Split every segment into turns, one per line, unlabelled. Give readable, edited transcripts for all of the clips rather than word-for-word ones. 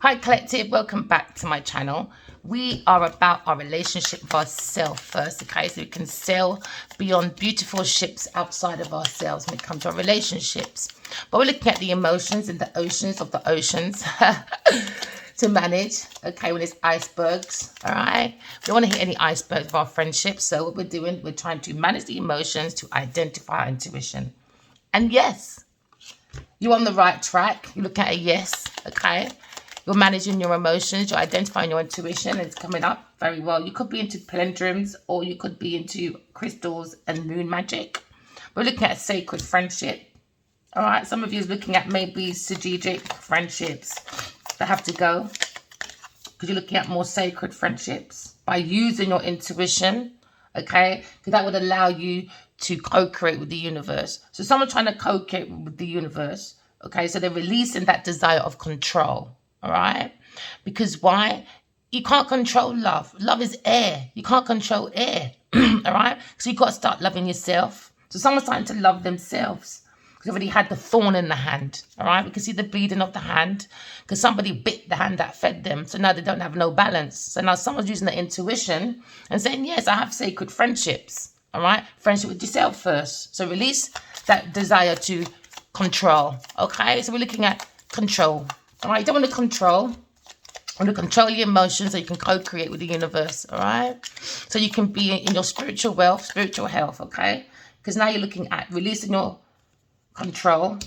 Hi Collective, welcome back to my channel. We are about our relationship with ourselves first, okay? So we can sail beyond beautiful ships outside of ourselves when it comes to our relationships. But we're looking at the emotions in the oceans of the oceans to manage, okay, when it's icebergs, all right? We don't want to hit any icebergs of our friendships. So what we're doing, we're trying to manage the emotions to identify our intuition. And yes, you're on the right track. You look at a yes, okay? You're managing your emotions, you're identifying your intuition, it's coming up very well. You could be into palindromes or you could be into crystals and moon magic. We're looking at sacred friendship. All right, some of you is looking at maybe strategic friendships that have to go because you're looking at more sacred friendships by using your intuition, okay? Because that would allow you to co-create with the universe. So someone trying to co-create with the universe, okay? So they're releasing that desire of control. All right, because why? You can't control love. Love is air. You can't control air. All right, so you got to start loving yourself. So someone's starting to love themselves because they've already had the thorn in the hand. All right, we can see the bleeding of the hand because somebody bit the hand that fed them. So now they don't have no balance. So now someone's using their intuition and saying, yes, I have sacred friendships. All right, friendship with yourself first. So release that desire to control. Okay, so we're looking at control. All right, you don't want to control. You want to control your emotions so you can co-create with the universe, all right? So you can be in your spiritual wealth, spiritual health, okay? Because now you're looking at releasing your control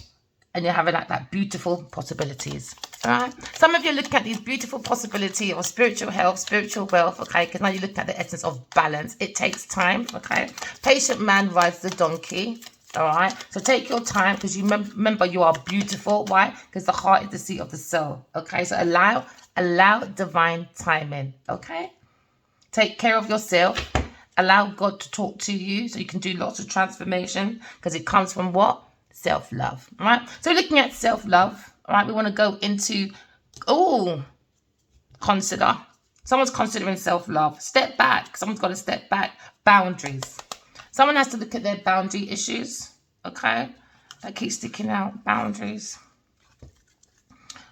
and you're having like that beautiful possibilities, all right? Some of you are looking at these beautiful possibilities of spiritual health, spiritual wealth, okay? Because now you're looking at the essence of balance. It takes time, okay? Patient man rides the donkey. All right, so take your time because you remember you are beautiful. Why? Because the heart is the seat of the soul. Okay, so allow divine timing. Okay, take care of yourself. Allow God to talk to you so you can do lots of transformation because it comes from what? Self-love. All right, so looking at self-love. All right, we want to go into consider. Someone's considering self-love. Step back. Someone's got to step back. Boundaries. Someone has to look at their boundary issues, okay? That keeps sticking out, boundaries.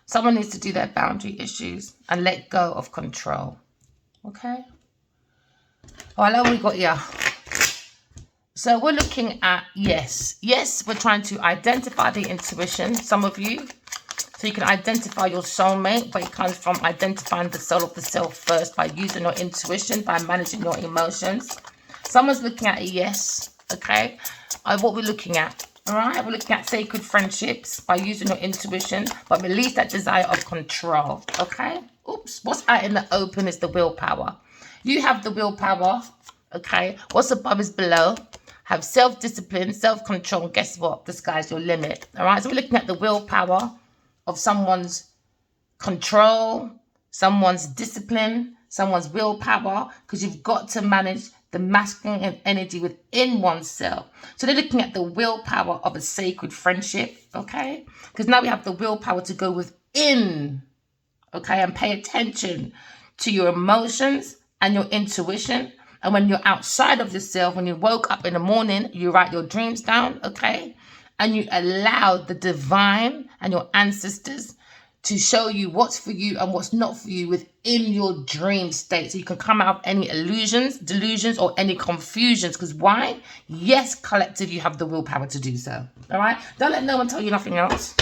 Someone needs to do their boundary issues and let go of control, okay? All right, what we got here? So we're looking at yes. Yes, we're trying to identify the intuition, some of you. So you can identify your soulmate, but it comes from identifying the soul of the self first by using your intuition, by managing your emotions. Someone's looking at a yes, okay? What we're looking at, all right? We're looking at sacred friendships by using your intuition, but release that desire of control, okay? Oops, what's out in the open is the willpower. You have the willpower, okay? What's above is below. Have self-discipline, self-control. Guess what? The sky's your limit, all right? So we're looking at the willpower of someone's control, someone's discipline, someone's willpower, because you've got to manage the masculine energy within oneself. So they're looking at the willpower of a sacred friendship, okay? Because now we have the willpower to go within, okay, and pay attention to your emotions and your intuition. And when you're outside of yourself, when you woke up in the morning, you write your dreams down, okay? And you allow the divine and your ancestors to show you what's for you and what's not for you within your dream state. So you can come out of any illusions, delusions, or any confusions. Because why? Yes, collective, you have the willpower to do so. All right? Don't let no one tell you nothing else.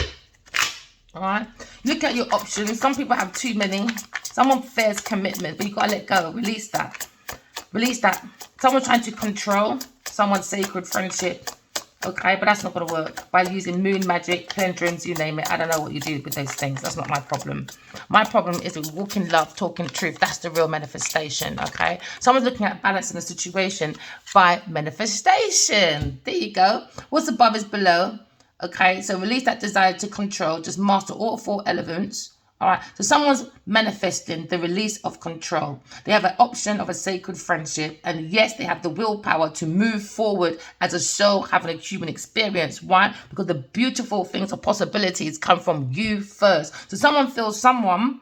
All right? Look at your options. Some people have too many. Someone fears commitment, but you've got to let go. Release that. Release that. Someone trying to control someone's sacred friendship. Okay, but that's not going to work by using moon magic, palindromes, you name it. I don't know what you do with those things. That's not my problem. My problem is with walking love, talking truth. That's the real manifestation, okay? Someone's looking at balancing the situation by manifestation. There you go. What's above is below, okay? So release that desire to control. Just master all four elements. All right, so someone's manifesting the release of control. They have an option of a sacred friendship. And yes, they have the willpower to move forward as a soul having a human experience. Why? Because the beautiful things or possibilities come from you first. So someone feels someone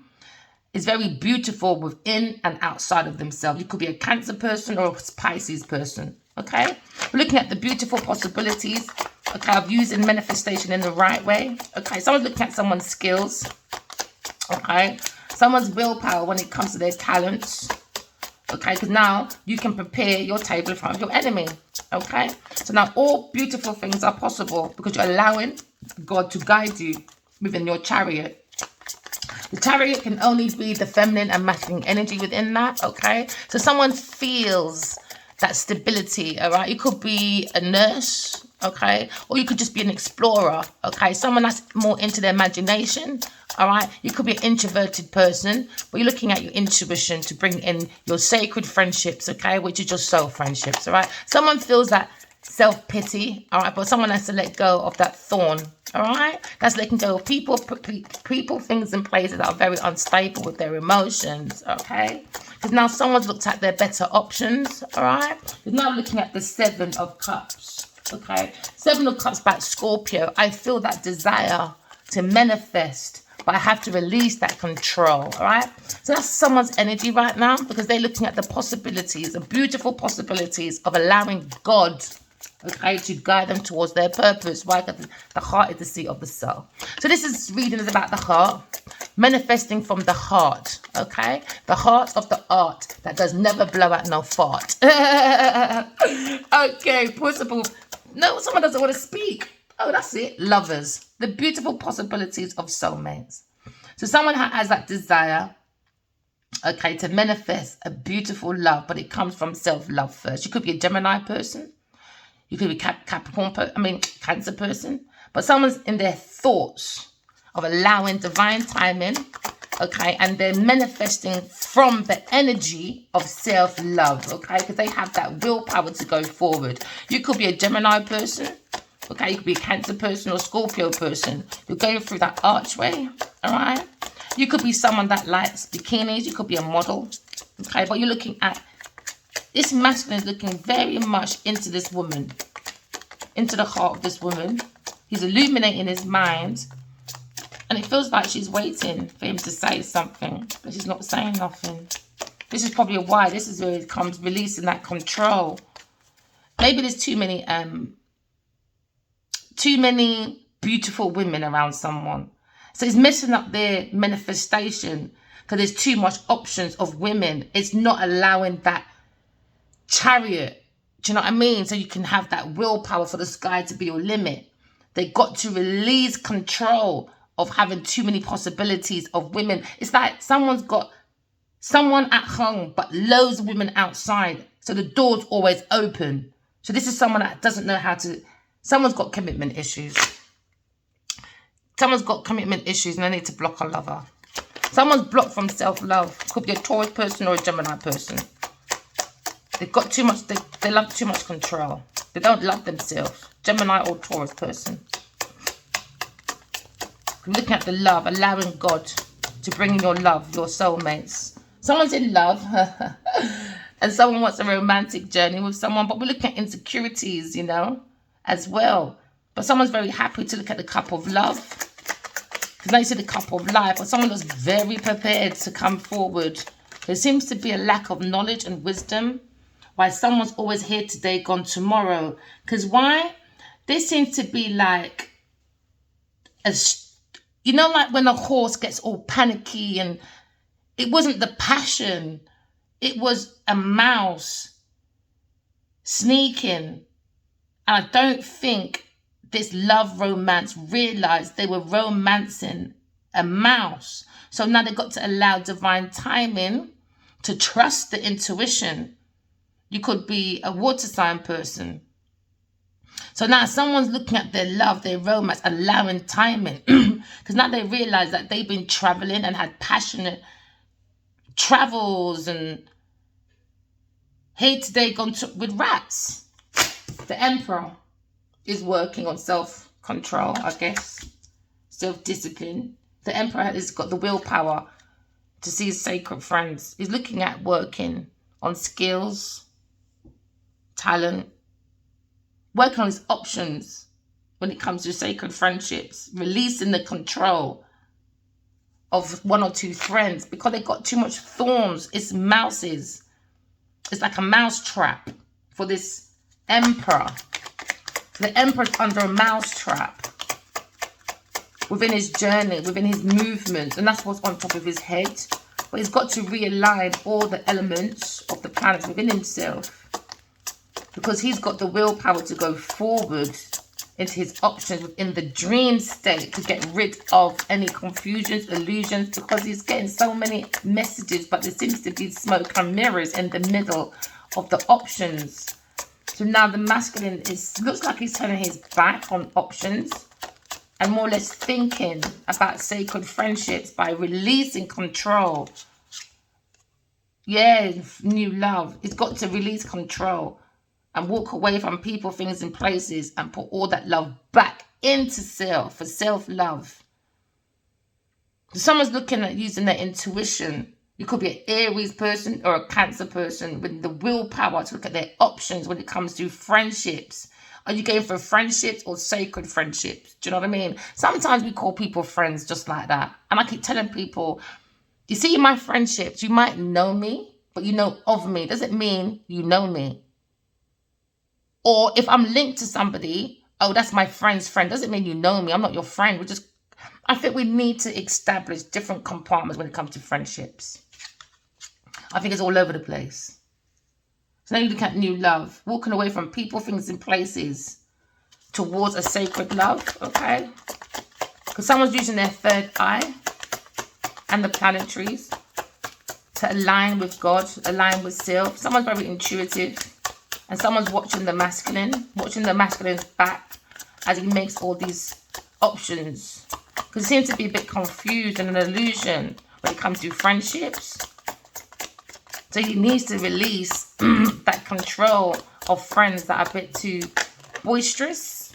is very beautiful within and outside of themselves. You could be a Cancer person or a Pisces person, okay? We're looking at the beautiful possibilities, okay, of using manifestation in the right way. Okay, someone's looking at someone's skills. Okay? Someone's willpower when it comes to their talents. Okay? Because now you can prepare your table in front of your enemy. Okay? So now all beautiful things are possible because you're allowing God to guide you within your chariot. The chariot can only be the feminine and masculine energy within that, okay? So someone feels that stability, all right? You could be a nurse, okay? Or you could just be an explorer, okay? Someone that's more into their imagination, all right? You could be an introverted person, but you're looking at your intuition to bring in your sacred friendships, okay? Which is your soul friendships, all right? Someone feels that self-pity, all right, but someone has to let go of that thorn, all right? That's letting go of people, things, and places that are very unstable with their emotions, okay? Because now someone's looked at their better options, all right? You're now looking at the 7 of Cups, okay? 7 of Cups back Scorpio. I feel that desire to manifest, but I have to release that control, all right? So that's someone's energy right now because they're looking at the possibilities, the beautiful possibilities of allowing God, okay, to guide them towards their purpose. Why? Because the heart is the seat of the soul. So this is reading is about the heart, manifesting from the heart, okay? The heart of the art that does never blow out no fart. Okay, possible. No, someone doesn't want to speak. Oh, that's it. Lovers. The beautiful possibilities of soulmates. So someone has that desire, okay, to manifest a beautiful love, but it comes from self-love first. You could be a Gemini person. You could be Cancer person. But someone's in their thoughts of allowing divine timing, okay, and they're manifesting from the energy of self-love, okay, because they have that willpower to go forward. You could be a Gemini person, okay, you could be a Cancer person or Scorpio person. You're going through that archway, all right? You could be someone that likes bikinis. You could be a model, okay, but you're looking at this masculine is looking very much into this woman, into the heart of this woman. He's illuminating his mind. And it feels like she's waiting for him to say something, but she's not saying nothing. This is probably why. This is where it comes, releasing that control. Maybe there's too many beautiful women around someone. So it's messing up their manifestation because there's too much options of women. It's not allowing that chariot. Do you know what I mean? So you can have that willpower for the sky to be your limit. They got to release control of having too many possibilities of women. It's like someone's got someone at home, but loads of women outside. So the door's always open. So this is someone that doesn't know how to, someone's got commitment issues. Someone's got commitment issues and they need to block a lover. Someone's blocked from self-love. Could be a Taurus person or a Gemini person. They've got too much, they love too much control. They don't love themselves. Gemini or Taurus person. Looking at the love, allowing God to bring in your love, your soulmates. Someone's in love and someone wants a romantic journey with someone, but we're looking at insecurities, you know, as well. But someone's very happy to look at the cup of love. Because now you see the cup of life, but someone that's very prepared to come forward. There seems to be a lack of knowledge and wisdom. Why someone's always here today, gone tomorrow. Because why? This seems to be like you know, like when a horse gets all panicky and it wasn't the passion. It was a mouse sneaking. And I don't think this love romance realized they were romancing a mouse. So now they've got to allow divine timing to trust the intuition. You could be a water sign person. So now someone's looking at their love, their romance, allowing timing. Because now they realize that they've been traveling and had passionate travels and here today gone with rats. The Emperor is working on self-control, I guess. Self-discipline. The Emperor has got the willpower to see his sacred friends. He's looking at working on skills, talent, working on his options when it comes to sacred friendships, releasing the control of one or two friends because they got too much thorns. It's mouses. It's like a mouse trap for this Emperor. The Emperor's under a mouse trap. within his journey, within his movement, and that's what's on top of his head. But he's got to realign all the elements of the planets within himself, because he's got the willpower to go forward into his options within the dream state, to get rid of any confusions, illusions, because he's getting so many messages, but there seems to be smoke and mirrors in the middle of the options. So now the masculine looks like he's turning his back on options and more or less thinking about sacred friendships by releasing control. Yeah, new love. He's got to release control and walk away from people, things, and places, and put all that love back into self, for self-love. So someone's looking at using their intuition. You could be an Aries person or a Cancer person with the willpower to look at their options when it comes to friendships. Are you going for friendships or sacred friendships? Do you know what I mean? Sometimes we call people friends just like that. And I keep telling people, you see, my friendships, you might know me, but you know of me. Doesn't mean you know me. Or if I'm linked to somebody, oh, that's my friend's friend. Doesn't mean you know me. I'm not your friend. I think we need to establish different compartments when it comes to friendships. I think it's all over the place. So now you look at new love, walking away from people, things, and places towards a sacred love, okay? Because someone's using their third eye and the planetaries to align with God, align with self. Someone's very intuitive, and someone's watching the masculine's back as he makes all these options. Because he seems to be a bit confused and an illusion when it comes to friendships. So he needs to release that control of friends that are a bit too boisterous.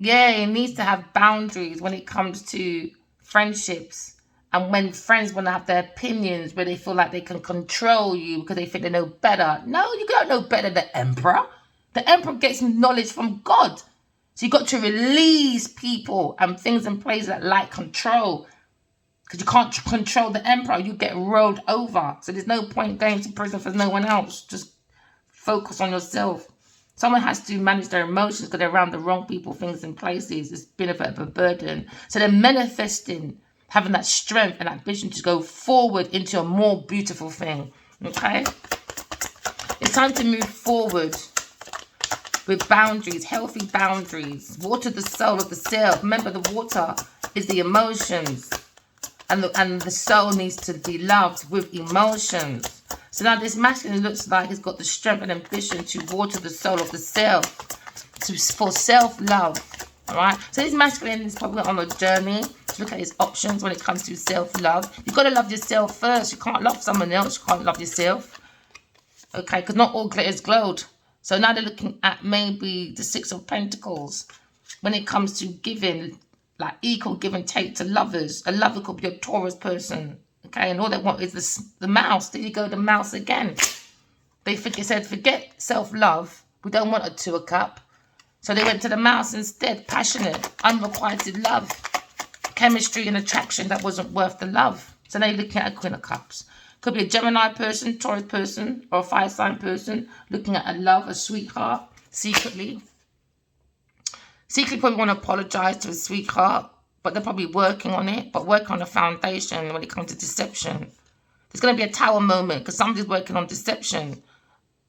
Yeah, he needs to have boundaries when it comes to friendships. And when friends want to have their opinions, where they feel like they can control you because they think they know better. No, you don't know better than the Emperor. The Emperor gets knowledge from God. So you've got to release people and things and places that like control. Because you can't control the Emperor. You get rolled over. So there's no point going to prison for no one else. Just focus on yourself. Someone has to manage their emotions because they're around the wrong people, things, and places. It's been a bit of a burden. So they're manifesting, having that strength and ambition to go forward into a more beautiful thing. Okay? It's time to move forward with boundaries, healthy boundaries. Water the soul of the self. Remember, the water is the emotions. And the soul needs to be loved with emotions. So now this masculine looks like he's got the strength and ambition to water the soul of the self, for self-love. All right. So this masculine is probably on a journey to look at his options when it comes to self-love. You've got to love yourself first. You can't love someone else. You can't love yourself. Okay, because not all glitter is gold. So now they're looking at maybe the Six of Pentacles when it comes to giving, like equal give and take to lovers. A lover could be a Taurus person, okay, and all they want is the mouse. There you go, the mouse again. They said, forget self-love. We don't want a Two of Cup. So they went to the mouse instead. Passionate, unrequited love, chemistry and attraction that wasn't worth the love. So now you're looking at a Queen of Cups. Could be a Gemini person, Taurus person, or a fire sign person looking at a love, a sweetheart, secretly. Secretly probably want to apologize to a sweetheart, but they're probably working on it, but working on a foundation when it comes to deception. There's going to be a tower moment because somebody's working on deception.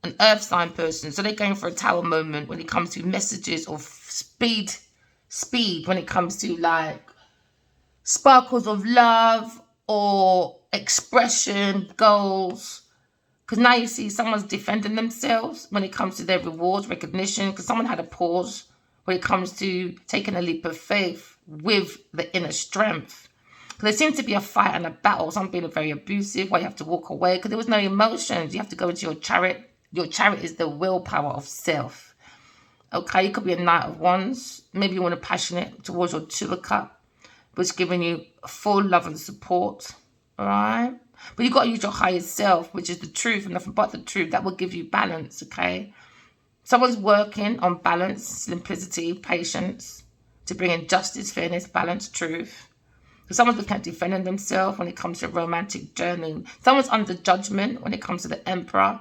An earth sign person. So they're going for a tower moment when it comes to messages or speed when it comes to like sparkles of love or expression, goals. Because now you see someone's defending themselves when it comes to their rewards, recognition, because someone had a pause when it comes to taking a leap of faith with the inner strength. Because there seems to be a fight and a battle, someone being very abusive, where you have to walk away because there was no emotions. You have to go into your chariot. Your chariot is the willpower of self. Okay, you could be a Knight of Wands. Maybe you want to passionate towards your Two of Cups, which is giving you full love and support. All right? But you've got to use your highest self, which is the truth and nothing but the truth. That will give you balance, okay? Someone's working on balance, simplicity, patience, to bring in justice, fairness, balance, truth. So someone's looking at defending themselves when it comes to a romantic journey. Someone's under judgment when it comes to the Emperor.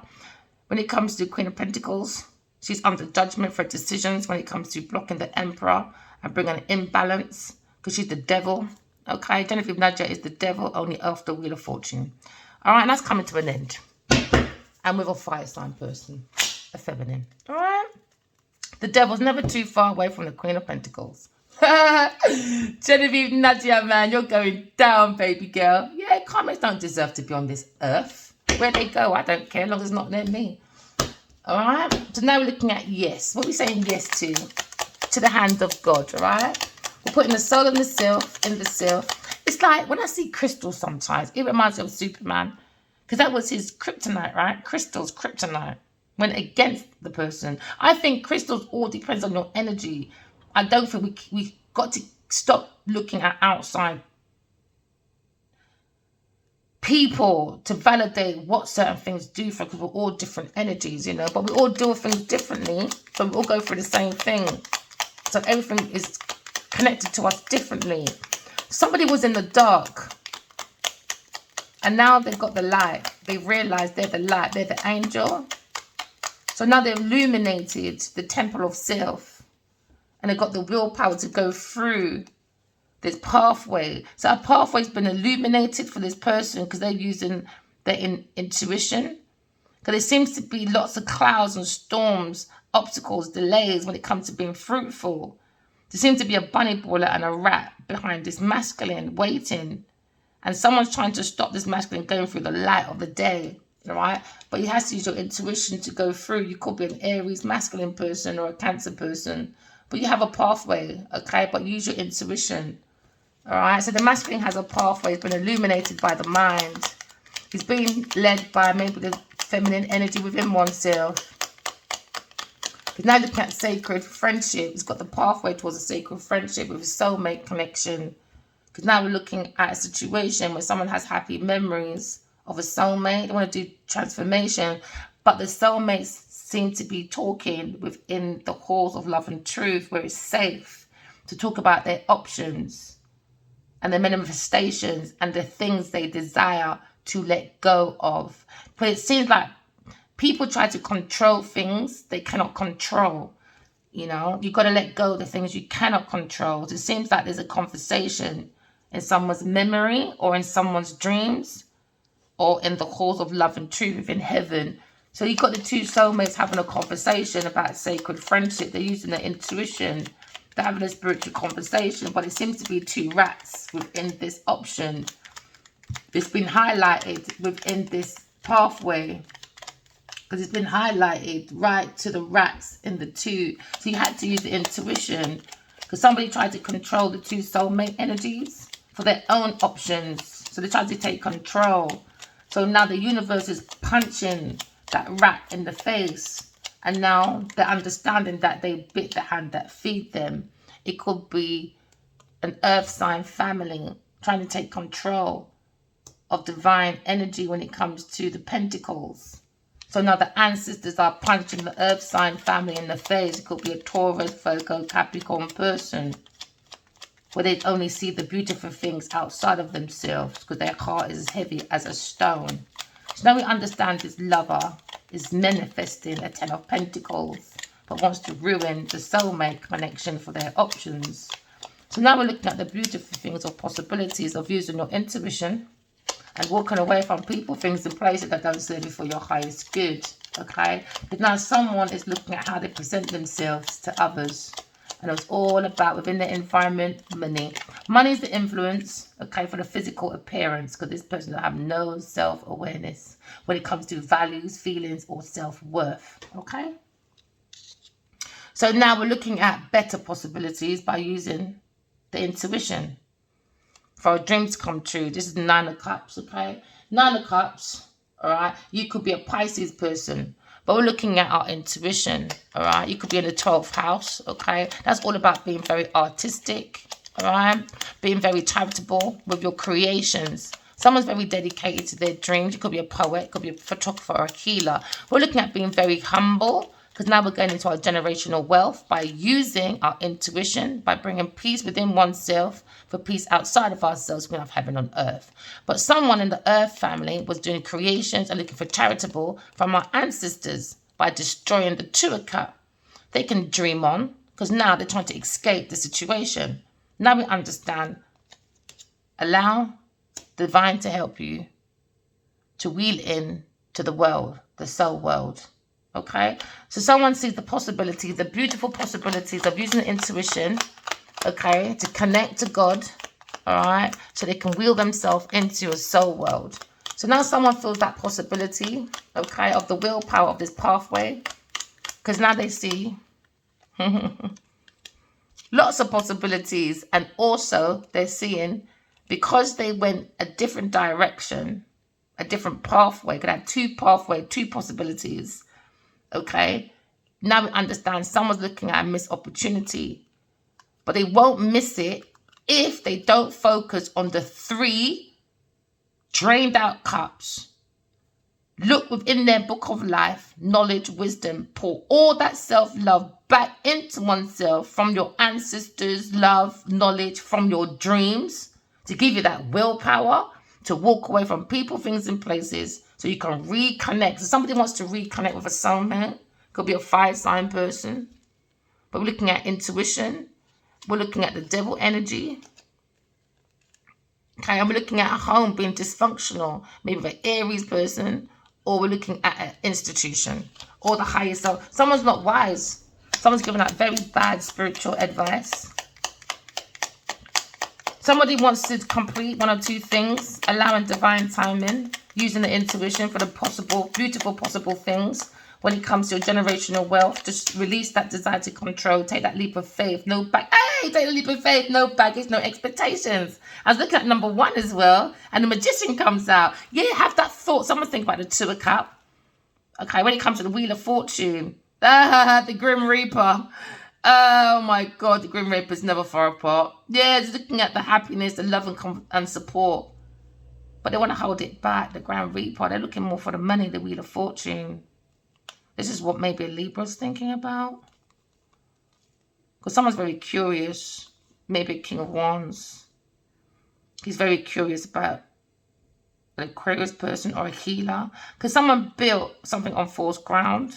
When it comes to Queen of Pentacles, she's under judgment for decisions when it comes to blocking the Emperor and bringing an imbalance. because she's the devil. Okay, Genevieve Nadja is the devil, only off the Wheel of Fortune. All right, and that's coming to an end. And with a fire sign person, a feminine. All right, the devil's never too far away from the Queen of Pentacles. Genevieve Nadja, man, you're going down, baby girl. Yeah, karmics don't deserve to be on this earth. Where they go, I don't care, as long as it's not near me. All right, so now we're looking at yes. What are we saying yes to? To the hand of God, all right? We're putting the soul and the self in the self. It's like when I see crystals sometimes, it reminds me of Superman, because that was his kryptonite, right? Crystals, kryptonite, went against the person. I think crystals all depends on your energy. I don't think we got to stop looking at outside people to validate what certain things do for, because we're all different energies, you know, but we all do things differently, but we all go through the same thing. So everything is connected to us differently. Somebody was in the dark and now they've got the light. They've realized they're the light, they're the angel. So now they've illuminated the temple of self and they've got the willpower to go through this pathway. So a pathway's been illuminated for this person because they're using their intuition. Because there seems to be lots of clouds and storms, obstacles, delays when it comes to being fruitful. There seems to be a bunny boiler and a rat behind this masculine waiting. And someone's trying to stop this masculine going through the light of the day, all right? But you have to use your intuition to go through. You could be an Aries masculine person or a Cancer person. But you have a pathway, okay? But use your intuition, all right? So the masculine has a pathway. It's been illuminated by the mind. He's being led by maybe the feminine energy within oneself. He's now looking at sacred friendship. He's got the pathway towards a sacred friendship with a soulmate connection. Because now we're looking at a situation where someone has happy memories of a soulmate. They want to do transformation, but the soulmates seem to be talking within the halls of love and truth where it's safe to talk about their options and their manifestations and the things they desire to let go of. But it seems like people try to control things they cannot control. You know, you've got to let go of the things you cannot control. So it seems like there's a conversation in someone's memory or in someone's dreams or in the halls of love and truth within heaven. So you've got the two soulmates having a conversation about sacred friendship. They're using their intuition. They're having a spiritual conversation, but it seems to be two rats within this option. It's been highlighted within this pathway because it's been highlighted right to the rats in the two. So you had to use the intuition because somebody tried to control the two soulmate energies for their own options. So they tried to take control. So now the universe is punching that rat in the face. And now they're understanding that they bit the hand that feed them. It could be an earth sign family trying to take control of divine energy when it comes to the pentacles. So now the ancestors are punching the earth sign family in the face. It could be a Taurus, Virgo, Capricorn person where they only see the beautiful things outside of themselves because their heart is as heavy as a stone. So now we understand this lover is manifesting a 10 of Pentacles but wants to ruin the soulmate connection for their options. So now we're looking at the beautiful things or possibilities of using your intuition and walking away from people, things and places that don't serve you for your highest good, okay? But now someone is looking at how they present themselves to others. And it's all about within the environment, money. Money is the influence, okay, for the physical appearance, because this person will have no self-awareness when it comes to values, feelings, or self-worth, okay? So now we're looking at better possibilities by using the intuition for a dream to come true. This is 9 of Cups, okay? 9 of Cups, all right? You could be a Pisces person, but we're looking at our intuition, all right? You could be in the 12th house, okay? That's all about being very artistic, all right? Being very charitable with your creations. Someone's very dedicated to their dreams. You could be a poet, could be a photographer or a healer. We're looking at being very humble, because now we're going into our generational wealth by using our intuition, by bringing peace within oneself for peace outside of ourselves. We have heaven on earth. But someone in the earth family was doing creations and looking for charitable from our ancestors by destroying the 2 of Cups. They can dream on because now they're trying to escape the situation. Now we understand. Allow divine to help you to wheel in to the world, the soul world. Okay? So someone sees the possibilities, the beautiful possibilities of using the intuition, okay, to connect to God, all right, so they can wheel themselves into a soul world. So now someone feels that possibility, okay, of the willpower of this pathway, because now they see lots of possibilities, and also they're seeing, because they went a different direction, a different pathway, could have two possibilities, okay? Now we understand someone's looking at a missed opportunity, but they won't miss it if they don't focus on the 3 drained out cups. Look within their book of life, knowledge, wisdom, pour all that self-love back into oneself from your ancestors' love, knowledge, from your dreams, to give you that willpower to walk away from people, things, and places so you can reconnect. So somebody wants to reconnect with a soulmate. Could be a fire sign person. But we're looking at intuition. We're looking at the devil energy. Okay, and we're looking at a home being dysfunctional, maybe with an Aries person, or we're looking at an institution, or the higher self. Someone's not wise. Someone's giving out very bad spiritual advice. Somebody wants to complete 1 or 2 things, allowing divine timing, using the intuition for the possible, beautiful possible things. When it comes to your generational wealth, just release that desire to control, take that leap of faith, no back. Hey, take the leap of faith, no baggage, no expectations. I was looking at number 1 as well, and the Magician comes out. Yeah, have that thought. Someone think about the 2 of Cups. Okay, when it comes to the Wheel of Fortune, the Grim Reaper. Oh my God, the Grim Reaper is never far apart. Yeah, it's looking at the happiness, the love and support. But they want to hold it back, the Grand Reaper. They're looking more for the money, the Wheel of Fortune. This is what maybe a Libra's thinking about. Because someone's very curious. Maybe a King of Wands. He's very curious about an Aquarius person or a healer. Because someone built something on false ground.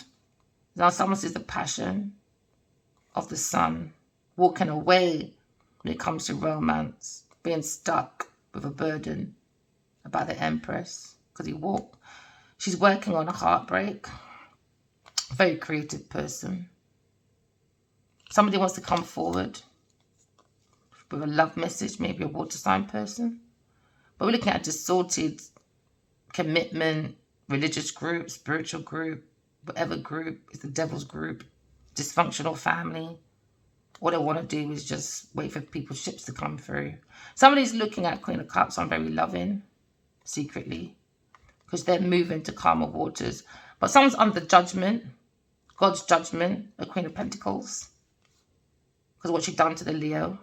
Now someone sees the passion of the Sun. Walking away when it comes to romance. Being stuck with a burden about the Empress. Because she's working on a heartbreak. Very creative person. Somebody wants to come forward with a love message, maybe a water sign person. But we're looking at a distorted commitment, religious group, spiritual group, whatever group, it's the devil's group, dysfunctional family. All they want to do is just wait for people's ships to come through. Somebody's looking at Queen of Cups, I'm very loving, secretly, because they're moving to calmer waters. But someone's under judgment, God's judgment, the Queen of Pentacles, because what she's done to the Leo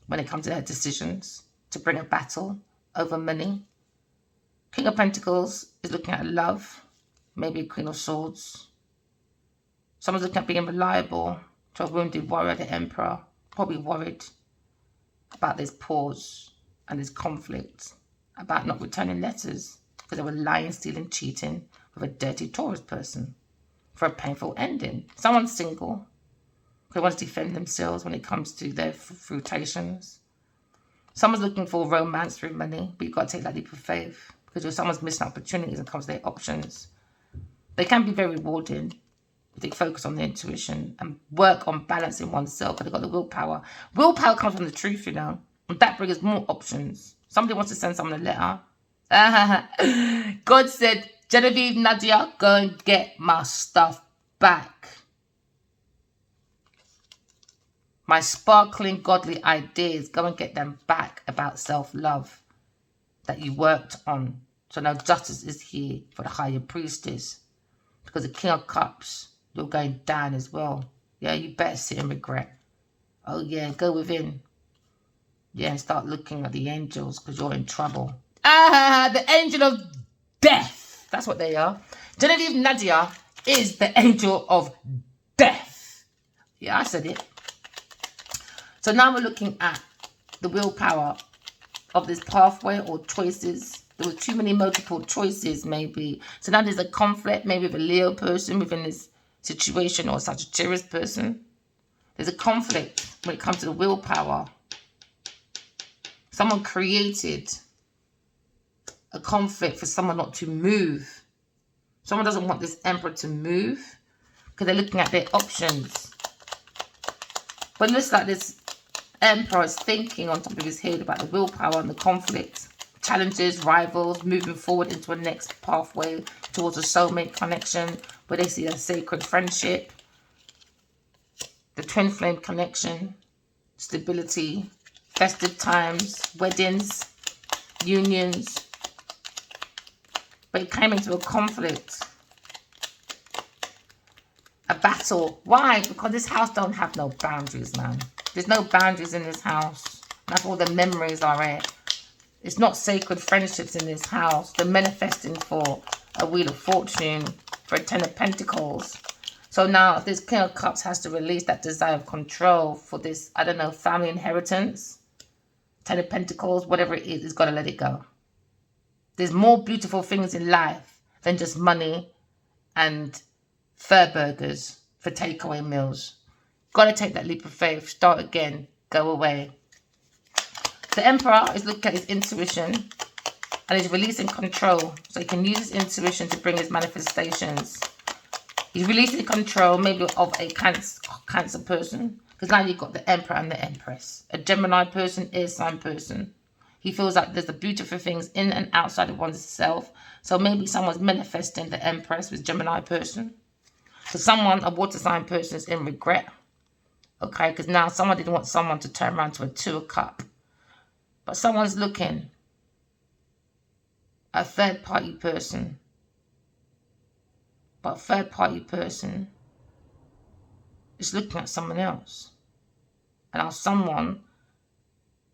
when it comes to her decisions to bring a battle over money. King of Pentacles is looking at love, maybe a Queen of Swords. Someone's looking at being reliable to a wounded warrior, the Emperor, probably worried about this pause and this conflict, about not returning letters because they were lying, stealing, cheating with a dirty Taurus person for a painful ending. Someone's single. They want to defend themselves when it comes to their frustrations. Someone's looking for romance through money, but you've got to take that leap of faith because if someone's missing opportunities and comes to their options, they can be very rewarding if they focus on their intuition and work on balancing oneself because they've got the willpower. Willpower comes from the truth, you know, and that brings more options. Somebody wants to send someone a letter. God said, Genevieve, Nadia, go and get my stuff back. My sparkling godly ideas, go and get them back about self-love that you worked on. So now justice is here for the higher priestess. Because the King of Cups, you're going down as well. Yeah, you better sit in regret. Oh yeah, go within. Yeah, and start looking at the angels because you're in trouble. The angel of death. That's what they are. Genevieve Nadia is the angel of death. Yeah, I said it. So now we're looking at the willpower of this pathway or choices. There were too many multiple choices maybe. So now there's a conflict maybe with a Leo person within this situation or a Sagittarius person. There's a conflict when it comes to the willpower Someone created a conflict for someone not to move. Someone doesn't want this Emperor to move because they're looking at their options. But it looks like this Emperor is thinking on top of his head about the willpower and the conflict, challenges, rivals, moving forward into a next pathway towards a soulmate connection where they see a sacred friendship, the twin flame connection, stability, festive times, weddings, unions. But it came into a conflict, a battle. Why? Because this house don't have no boundaries, man. There's no boundaries in this house. That's all the memories are here. It's not sacred friendships in this house. They're manifesting for a Wheel of Fortune, for a Ten of Pentacles. So now this King of Cups has to release that desire of control for this, I don't know, family inheritance. Ten of Pentacles, whatever it is, it's got to let it go. There's more beautiful things in life than just money and fur burgers for takeaway meals. Got to take that leap of faith, start again, go away. The Emperor is looking at his intuition and is releasing control so he can use his intuition to bring his manifestations. He's releasing control maybe of a Cancer person, because now you've got the Emperor and the Empress. A Gemini person, air sign person. He feels like there's the beautiful things in and outside of oneself. So maybe someone's manifesting the Empress with Gemini person. For someone, a water sign person is in regret. Okay, because now someone didn't want someone to turn around to a Two of Cups. But someone's looking at a third party person. But a third party person is looking at someone else. And now someone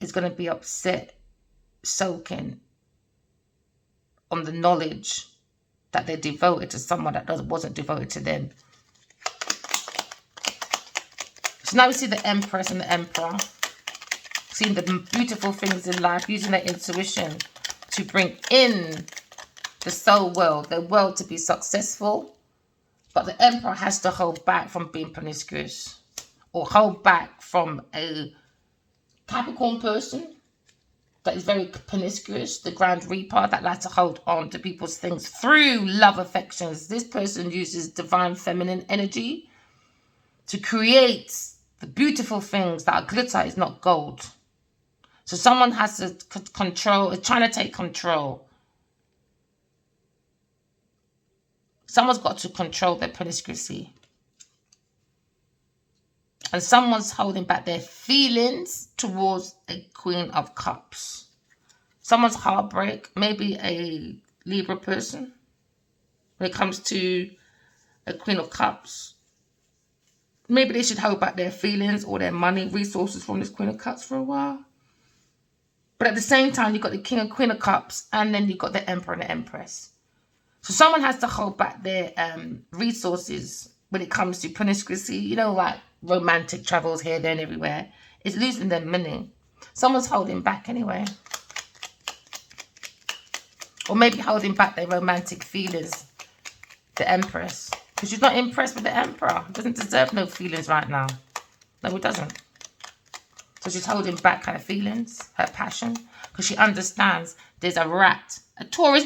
is going to be upset, soaking on the knowledge that they're devoted to someone that wasn't devoted to them. So now we see the Empress and the Emperor seeing the beautiful things in life, using their intuition to bring in the soul world, the world to be successful. But the Emperor has to hold back from being promiscuous, or hold back from a Capricorn person that is very promiscuous, the Grand Reaper that likes to hold on to people's things through love affections. This person uses divine feminine energy to create the beautiful things that are glitter is not gold. So someone has to control, is trying to take control. Someone's got to control their promiscuity. And someone's holding back their feelings towards a Queen of Cups. Someone's heartbreak, maybe a Libra person. When it comes to a Queen of Cups, maybe they should hold back their feelings or their money, resources from this Queen of Cups for a while. But at the same time, you've got the King and Queen of Cups, and then you've got the Emperor and the Empress. So someone has to hold back their resources when it comes to promiscuity, you know, like romantic travels here, there, and everywhere. It's losing their money. Someone's holding back anyway. Or maybe holding back their romantic feelings, the Empress. Because she's not impressed with the Emperor. Doesn't deserve no feelings right now. No, it doesn't. So she's holding back her feelings, her passion. Because she understands there's a rat, a Taurus.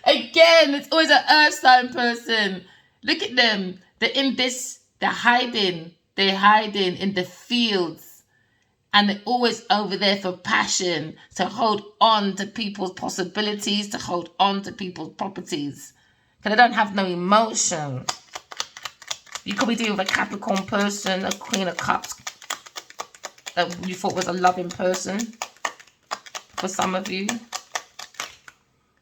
Again, it's always an earth sign person. Look at them. They're in this, they're hiding. They're hiding in the fields. And they're always over there for passion. To hold on to people's possibilities. To hold on to people's properties. Because they don't have no emotion. You could be dealing with a Capricorn person, a Queen of Cups, that you thought was a loving person for some of you.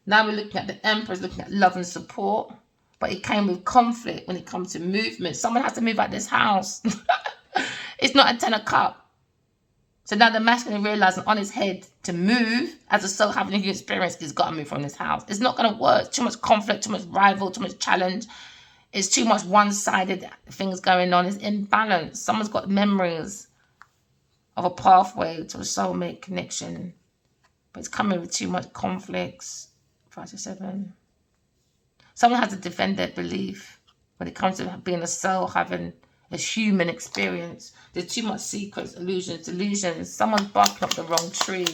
Now we're looking at the Emperor's looking at love and support. But it came with conflict when it comes to movement. Someone has to move out this house. It's not a Ten of Cups. So now the masculine realizing on his head to move as a soul having a human experience, he's got to move from this house. It's not going to work. Too much conflict, too much rival, too much challenge. It's too much one-sided things going on. It's imbalance. Someone's got memories of a pathway to a soulmate connection. But it's coming with too much conflicts. 5 to 7. Someone has to defend their belief when it comes to being a soul, having It's human experience. There's too much secrets, illusions, delusions. Someone's barking up the wrong tree.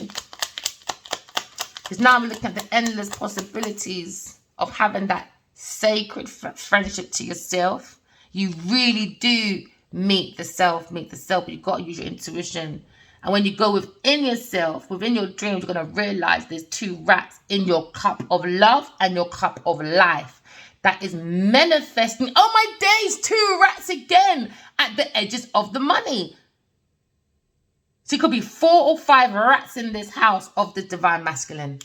Because now we're looking at the endless possibilities of having that sacred friendship to yourself. You really do meet the self, but you've got to use your intuition. And when you go within yourself, within your dreams, you're going to realize there's two rats in your cup of love and your cup of life that is manifesting. Oh my days, two rats again at the edges of the money. So it could be 4 or 5 rats in this house of the divine masculine.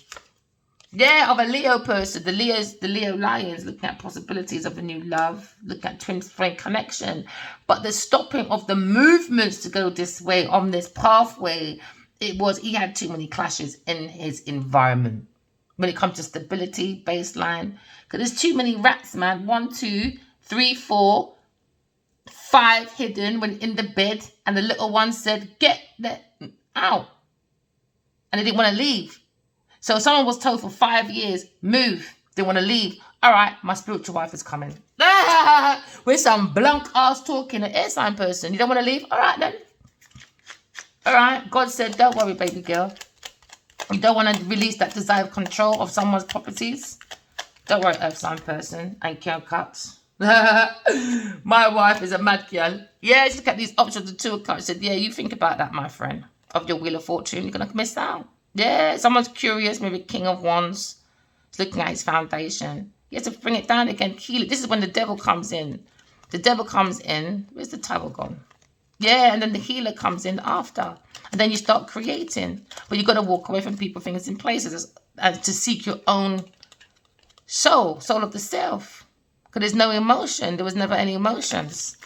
Yeah, of a Leo person. The Leo lions looking at possibilities of a new love, looking at twin flame connection. But the stopping of the movements to go this way on this pathway, he had too many clashes in his environment. When it comes to stability, baseline. Because there's too many rats, man. 1, 2, 3, 4, 5 hidden when in the bed. And the little one said, get out. And they didn't want to leave. So someone was told for 5 years, move. They want to leave. All right, my spiritual wife is coming. With some blank ass talking, an air sign person. You don't want to leave? All right, then. All right. God said, don't worry, baby girl. You don't want to release that desire of control of someone's properties? Don't worry, earth sign person. And King of Cups. My wife is a mad girl. Yeah, she looked at these options of 2 of Cups. Said, yeah, you think about that, my friend. Of your Wheel of Fortune, you're going to miss out. Yeah, someone's curious, maybe King of Wands. He's looking at his foundation. He has to bring it down again, heal it. This is when the devil comes in. The devil comes in. Where's the towel gone? Yeah, and then the healer comes in after. And then you start creating. But you've got to walk away from people, things, and places as to seek your own soul of the self. Because there's no emotion. There was never any emotions.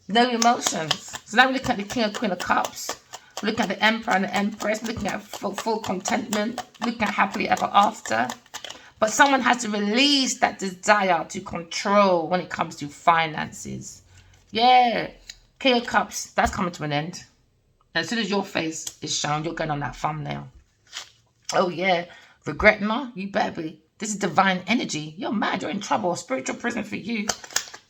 No emotions. So now we look at the King of Queen of Cups. We're looking at the Emperor and the Empress. We're looking at full contentment. Looking at happily ever after. But someone has to release that desire to control when it comes to finances. Yeah. King of Cups, that's coming to an end. And as soon as your face is shown, you're going on that thumbnail. Oh, yeah. Regret, no? You better be. This is divine energy. You're mad. You're in trouble. Spiritual prison for you.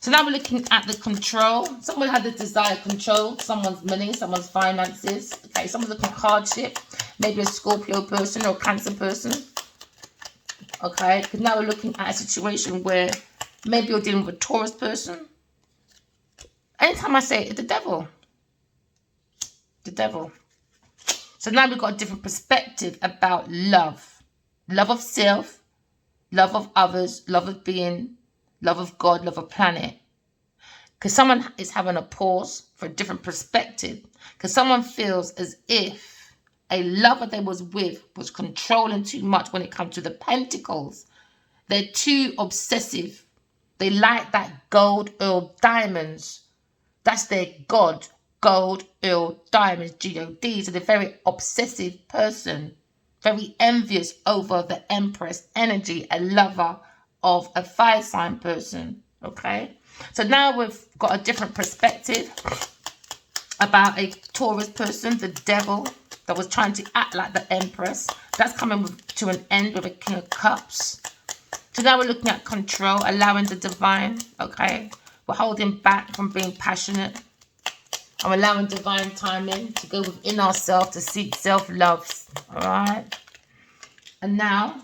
So now we're looking at the control. Someone had the desire to control someone's money, someone's finances. Okay, someone's looking at hardship. Maybe a Scorpio person or a Cancer person. Okay, because now we're looking at a situation where maybe you're dealing with a Taurus person. Anytime I say it, the devil. The devil. So now we've got a different perspective about love. Love of self, love of others, love of being, love of God, love of planet. Because someone is having a pause for a different perspective. Because someone feels as if a lover they was with was controlling too much when it comes to the pentacles. They're too obsessive. They like that gold, earl, diamonds. That's their God. Gold, earl, diamonds, G-O-D. So they're a very obsessive person. Very envious over the Empress energy. A lover of a fire sign person. Okay. So now we've got a different perspective about a Taurus person, the devil, that was trying to act like the Empress. That's coming to an end with a King of Cups. So now we're looking at control, allowing the divine, okay? We're holding back from being passionate. I'm allowing divine timing to go within ourselves to seek self-love, all right? And now,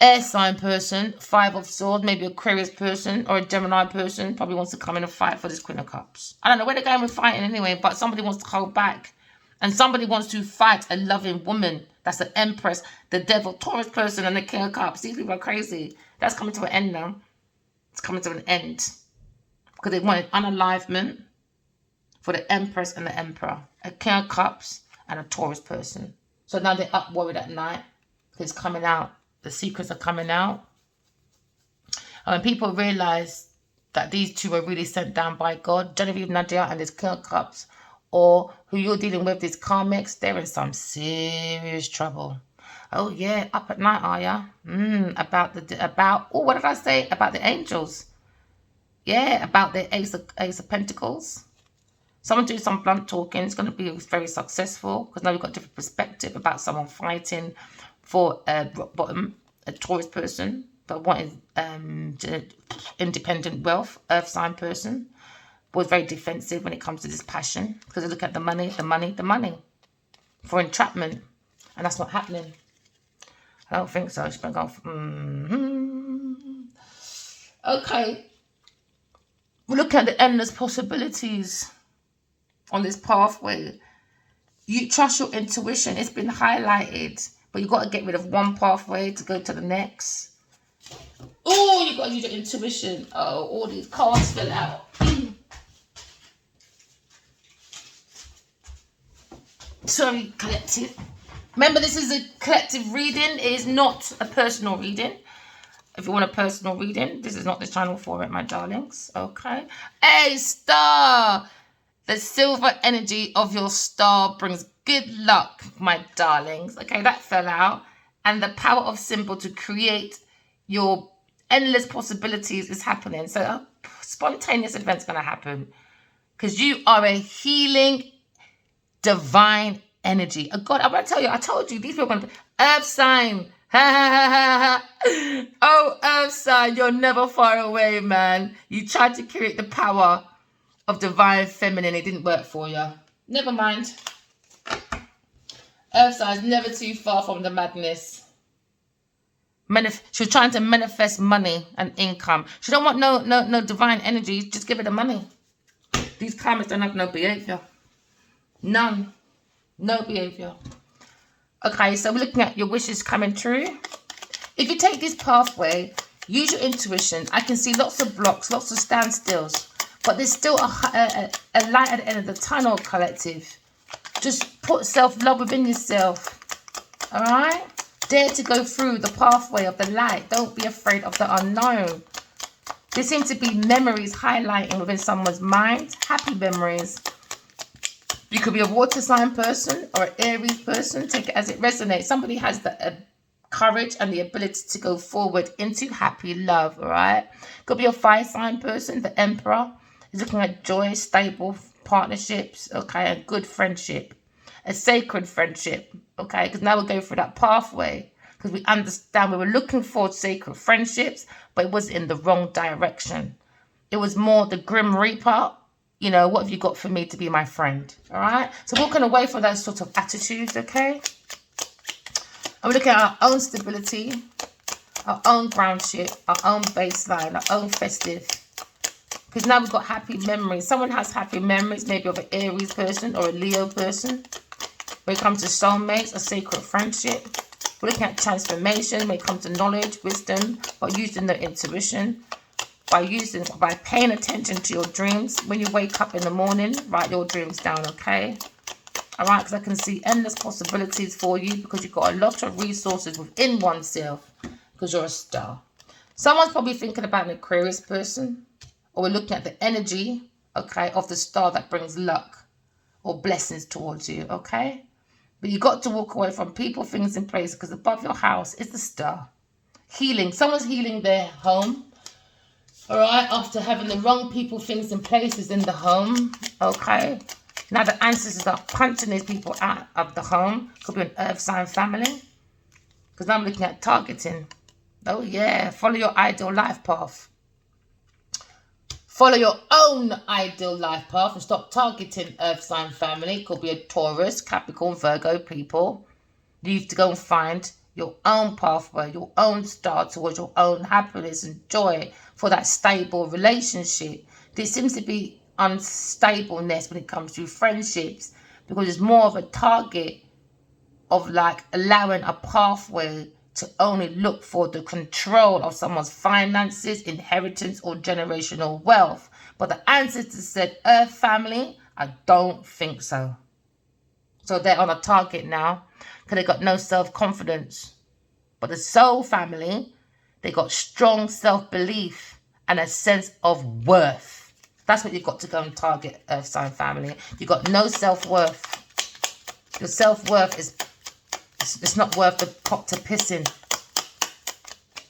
air sign person, 5 of Swords, maybe Aquarius person or a Gemini person probably wants to come in and fight for this Queen of Cups. I don't know where they're going with fighting anyway, but somebody wants to hold back. And somebody wants to fight a loving woman. That's the Empress, the devil, Taurus person, and the King of Cups. These people are crazy. That's coming to an end now. It's coming to an end. Because they wanted unalivement for the Empress and the Emperor. A King of Cups and a Taurus person. So now they're up worried at night. It's coming out. The secrets are coming out. And when people realize that these two are really sent down by God, Genevieve, Nadia, and this King of Cups, or who you're dealing with, these karmics, they're in some serious trouble. Oh yeah, up at night, are ya? Oh, what did I say? About the angels. Yeah, about the Ace of Pentacles. Someone doing some blunt talking. It's going to be very successful because now we've got a different perspective about someone fighting for rock bottom, a Taurus person, but wanted independent wealth, earth sign person, was very defensive when it comes to this passion, because they look at the money, the money, the money for entrapment, and that's not happening. I don't think so. She's been going. Okay. We're looking at the endless possibilities on this pathway. You trust your intuition. It's been highlighted, but you've got to get rid of one pathway to go to the next. Oh, you've got to use your intuition. Oh, all these cards fell out. Sorry, collective. Remember, this is a collective reading. It is not a personal reading. If you want a personal reading, this is not the channel for it, my darlings. Okay. Hey, star. The silver energy of your star brings good luck, my darlings. Okay, that fell out. And the power of symbol to create your endless possibilities is happening. So a spontaneous event's going to happen. Because you are a healing divine energy. Oh God, I'm going to tell you, I told you, these people are going to... Earth sign. Oh, earth sign, you're never far away, man. You tried to create the power of divine feminine. It didn't work for you. Never mind. Earth sign is never too far from the madness. She was trying to manifest money and income. She don't want no divine energy. Just give her the money. These karmics don't have no behavior. None. No behavior. Okay, so we're looking at your wishes coming true. If you take this pathway, use your intuition. I can see lots of blocks, lots of standstills, but there's still a light at the end of the tunnel, collective. Just put self-love within yourself. All right? Dare to go through the pathway of the light. Don't be afraid of the unknown. There seem to be memories highlighting within someone's mind. Happy memories. You could be a water sign person or an Aries person. Take it as it resonates. Somebody has the courage and the ability to go forward into happy love, all right? Could be a fire sign person. The Emperor is looking at joy, stable partnerships, okay, a good friendship, a sacred friendship, okay? Because now we're going through that pathway because we understand we were looking for sacred friendships, but it was in the wrong direction. It was more the Grim Reaper. You know, what have you got for me to be my friend? All right. So walking away from those sort of attitudes, okay? And we're looking at our own stability, our own groundship, our own baseline, our own festive. Because now we've got happy memories. Someone has happy memories, maybe of an Aries person or a Leo person. When it comes to soulmates, a sacred friendship. We're looking at transformation when it comes to knowledge, wisdom, but using the intuition. By paying attention to your dreams. When you wake up in the morning, write your dreams down, okay? All right, because I can see endless possibilities for you because you've got a lot of resources within oneself because you're a star. Someone's probably thinking about an Aquarius person, or we're looking at the energy, okay, of the star that brings luck or blessings towards you, okay? But you got to walk away from people, things, and places because above your house is the star. Healing. Someone's healing their home. All right, after having the wrong people, things, and places in the home, okay? Now the ancestors are punching these people out of the home. Could be an earth sign family. Because I'm looking at targeting. Oh, yeah. Follow your ideal life path. Follow your own ideal life path and stop targeting earth sign family. Could be a Taurus, Capricorn, Virgo people. You have to go and find your own pathway, your own star towards your own happiness and joy for that stable relationship. There seems to be unstableness when it comes to friendships because it's more of a target of like allowing a pathway to only look for the control of someone's finances, inheritance, or generational wealth. But the ancestors said, Earth family, I don't think so. So they're on a target now because they got no self-confidence. But the soul family, they got strong self-belief and a sense of worth. That's what you've got to go and target, Earth sign family. You've got no self-worth. Your self-worth is it's not worth the pot to piss in.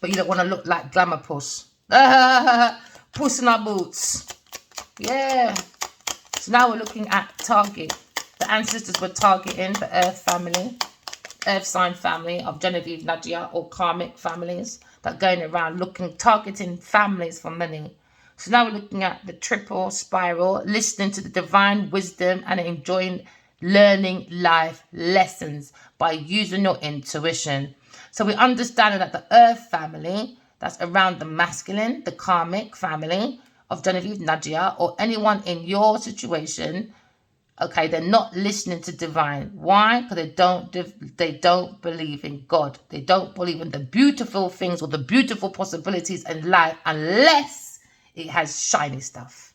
But you don't want to look like glamour puss. Puss in our boots. Yeah. So now we're looking at target. The ancestors were targeting the Earth family, Earth sign family of Genevieve, Nadia, or Karmic families. that going around targeting families for money. So now we're looking at the triple spiral, listening to the divine wisdom and enjoying learning life lessons by using your intuition. So we understand that the earth family, that's around the masculine, the karmic family of Genevieve, Nadia, or anyone in your situation, okay, they're not listening to divine. Why? Because they don't believe in God. They don't believe in the beautiful things or the beautiful possibilities in life unless it has shiny stuff.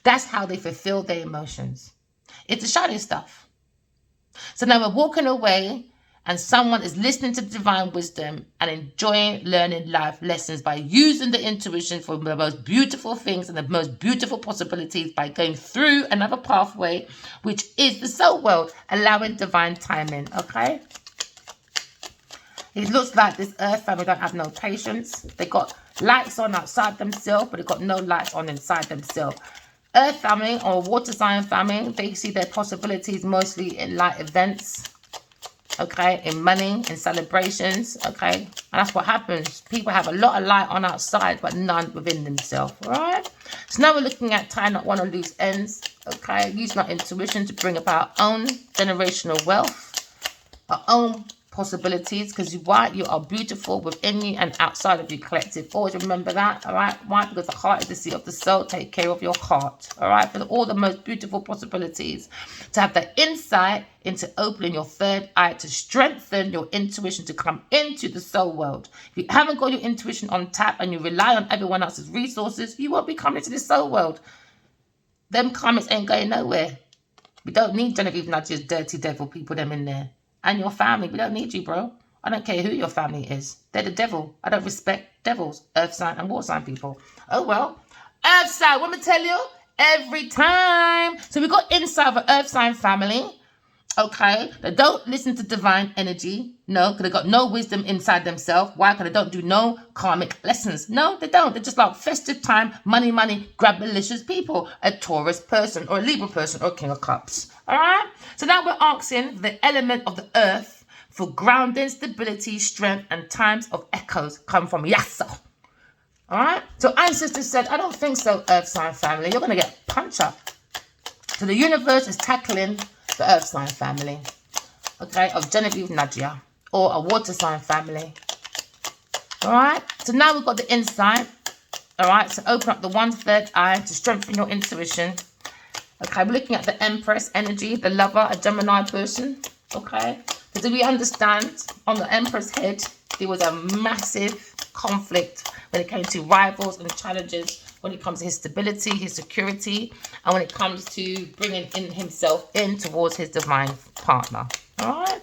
That's how they fulfill their emotions. It's the shiny stuff. So now we're walking away and someone is listening to divine wisdom and enjoying learning life lessons by using the intuition for the most beautiful things and the most beautiful possibilities by going through another pathway, which is the soul world, allowing divine timing, okay? It looks like this earth family don't have no patience. They got lights on outside themselves, but they got no lights on inside themselves. Earth family or water sign family, they see their possibilities mostly in light events, okay, in money, in celebrations, okay, and that's what happens. People have a lot of light on outside, but none within themselves, all right? So now we're looking at tying up one or loose ends, okay, using our intuition to bring about our own generational wealth, our own possibilities, because you are beautiful within you and outside of you collective. Always remember that, all right? Why? Because the heart is the seat of the soul. Take care of your heart, all right? For all the most beautiful possibilities, to have the insight into opening your third eye, to strengthen your intuition, to come into the soul world. If you haven't got your intuition on tap and you rely on everyone else's resources, you won't be coming to the soul world. Them karmics ain't going nowhere. We don't need Genevieve Nadia's dirty devil people them in there. And your family, we don't need you, bro. I don't care who your family is. They're the devil. I don't respect devils, earth sign and water sign people. Oh, well. Earth sign, what am I tell you? Every time. So we got inside of an earth sign family, okay? They don't listen to divine energy. No, because they got no wisdom inside themselves. Why? Because they don't do no karmic lessons. No, they don't. They're just like festive time, money, grab malicious people. A Taurus person or a Libra person or King of Cups. All right? So now we're asking the element of the earth for grounding, stability, strength, and times of echoes come from Yasa. All right? So ancestors said, I don't think so, earth sign family. You're going to get punched up. So the universe is tackling the earth sign family, okay, of Genevieve Nadia, or a water sign family. All right? So now we've got the insight. All right? So open up the 1/3 eye to strengthen your intuition. Okay, we're looking at the Empress energy, the lover, a Gemini person, okay? Because we understand on the Empress head, there was a massive conflict when it came to rivals and challenges, when it comes to his stability, his security, and when it comes to bringing in himself in towards his divine partner, all right?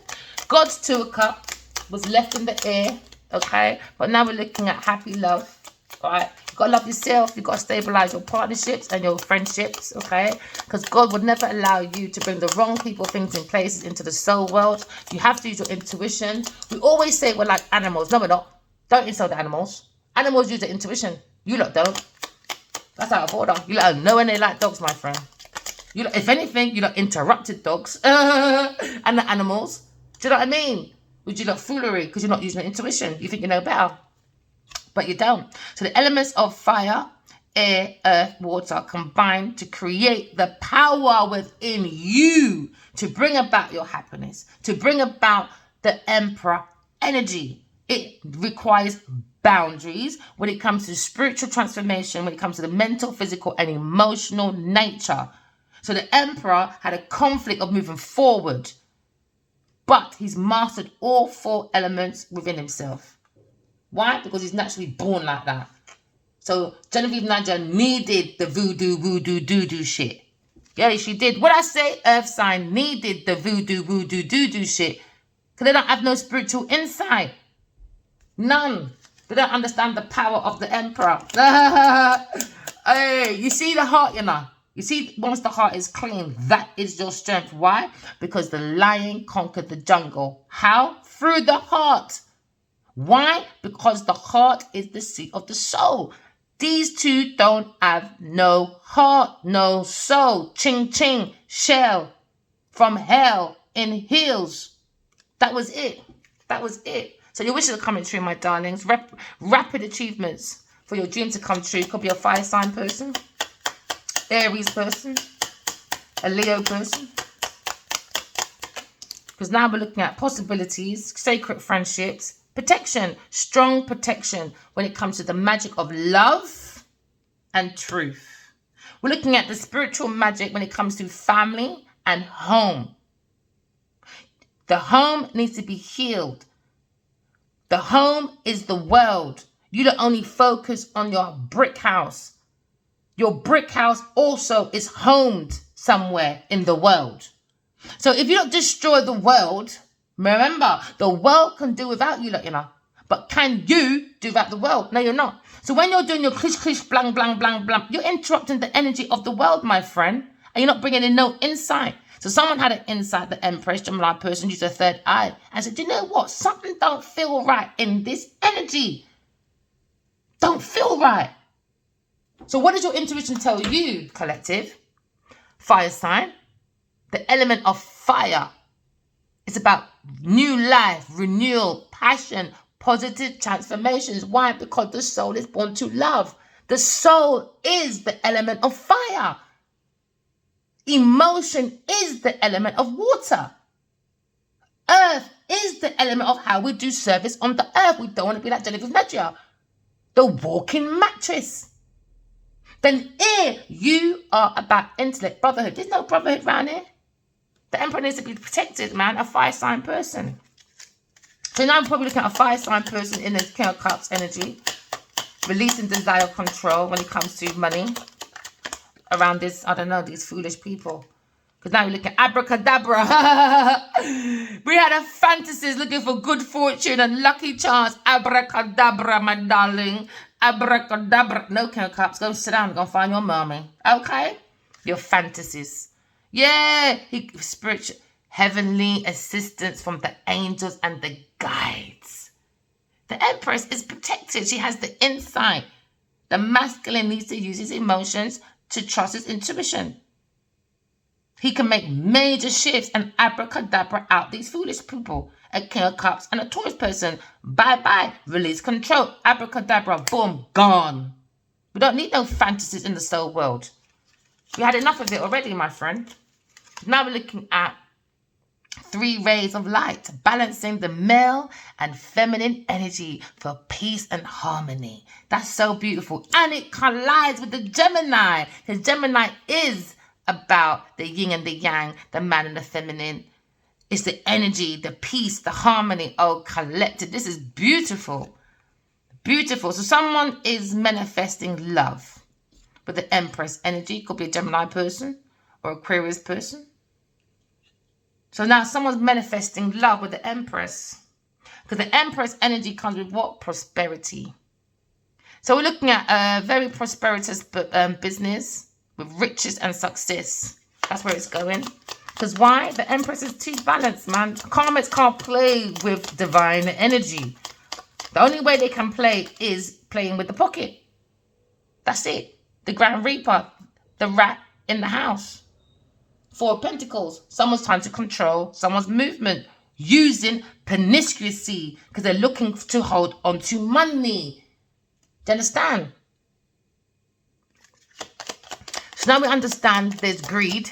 God's 2 of Cups was left in the air, okay? But now we're looking at happy love, all right? You've got to love yourself. You've got to stabilize your partnerships and your friendships, okay? Because God would never allow you to bring the wrong people, things, and places into the soul world. You have to use your intuition. We always say we're like animals. No, we're not. Don't insult the animals. Animals use their intuition. You lot don't. That's out of order. You lot know when they like dogs, my friend. You lot, if anything, you lot interrupted dogs and the animals. Do you know what I mean? Would you lot foolery because you're not using your intuition? You think you know better. But you don't. So the elements of fire, air, earth, water combine to create the power within you to bring about your happiness, to bring about the Emperor energy. It requires boundaries when it comes to spiritual transformation, when it comes to the mental, physical, and emotional nature. So the Emperor had a conflict of moving forward, but he's mastered all 4 elements within himself. Why? Because he's naturally born like that. So Genevieve Nadia needed the voodoo shit. Yeah, she did. What I say, earth sign needed the voodoo shit. Because they don't have no spiritual insight. None. They don't understand the power of the Emperor. Hey, you see the heart, you know. You see, once the heart is clean, that is your strength. Why? Because the lion conquered the jungle. How? Through the heart. Why? Because the heart is the seat of the soul. These two don't have no heart, no soul. Ching ching, shell from hell in heels. That was it. That was it. So your wishes are coming true, my darlings. Rapid achievements for your dream to come true. Could be a fire sign person, Aries person, a Leo person. Because now we're looking at possibilities, sacred friendships, protection, strong protection when it comes to the magic of love and truth. We're looking at the spiritual magic when it comes to family and home. The home needs to be healed. The home is the world. You don't only focus on your brick house. Your brick house also is homed somewhere in the world. So if you don't destroy the world, remember, the world can do without you, But can you do without the world? No, you're not. So when you're doing your clish, blang, blang, blang, blang, you're interrupting the energy of the world, my friend. And you're not bringing in no insight. So someone had an insight, the Empress, Gemini person, used a third eye, and said, you know what? Something don't feel right in this energy. Don't feel right. So what does your intuition tell you, collective? Fire sign. The element of fire. It's about new life, renewal, passion, positive transformations. Why? Because the soul is born to love. The soul is the element of fire. Emotion is the element of water. Earth is the element of how we do service on the earth. We don't want to be like Jennifer's Medja, the walking mattress. Then here you are about intellect, brotherhood. There's no brotherhood around here. The Emperor needs to be protected, man. A fire sign person. So now I'm probably looking at a fire sign person in the King of Cups energy. Releasing desire, control when it comes to money. Around this, I don't know, these foolish people. Because now we're looking at abracadabra. We had a fantasies looking for good fortune and lucky chance. Abracadabra, my darling. Abracadabra. No, King of Cups. Go sit down. Go find your mommy. Okay? Your fantasies. Yeah. Spiritual, heavenly assistance from the angels and the guides. The Empress is protected. She has the insight. The masculine needs to use his emotions to trust his intuition. He can make major shifts and abracadabra out these foolish people. A King of Cups and a Taurus person. Bye-bye. Release control. Abracadabra. Boom. Gone. We don't need no fantasies in the soul world. We had enough of it already, my friend. Now we're looking at 3 rays of light, balancing the male and feminine energy for peace and harmony. That's so beautiful. And it collides with the Gemini, because Gemini is about the yin and the yang, the man and the feminine. It's the energy, the peace, the harmony. Oh, collected. This is beautiful. Beautiful. So someone is manifesting love with the Empress energy. Could be a Gemini person or Aquarius person. So now someone's manifesting love with the Empress. Because the Empress energy comes with what? Prosperity. So we're looking at a very prosperous business with riches and success. That's where it's going. Because why? The Empress is too balanced, man. Karmics can't play with divine energy. The only way they can play is playing with the pocket. That's it. The Grand Reaper, the rat in the house. 4 of Pentacles. Someone's trying to control someone's movement using promiscuity because they're looking to hold on to money. Do you understand? So now we understand there's greed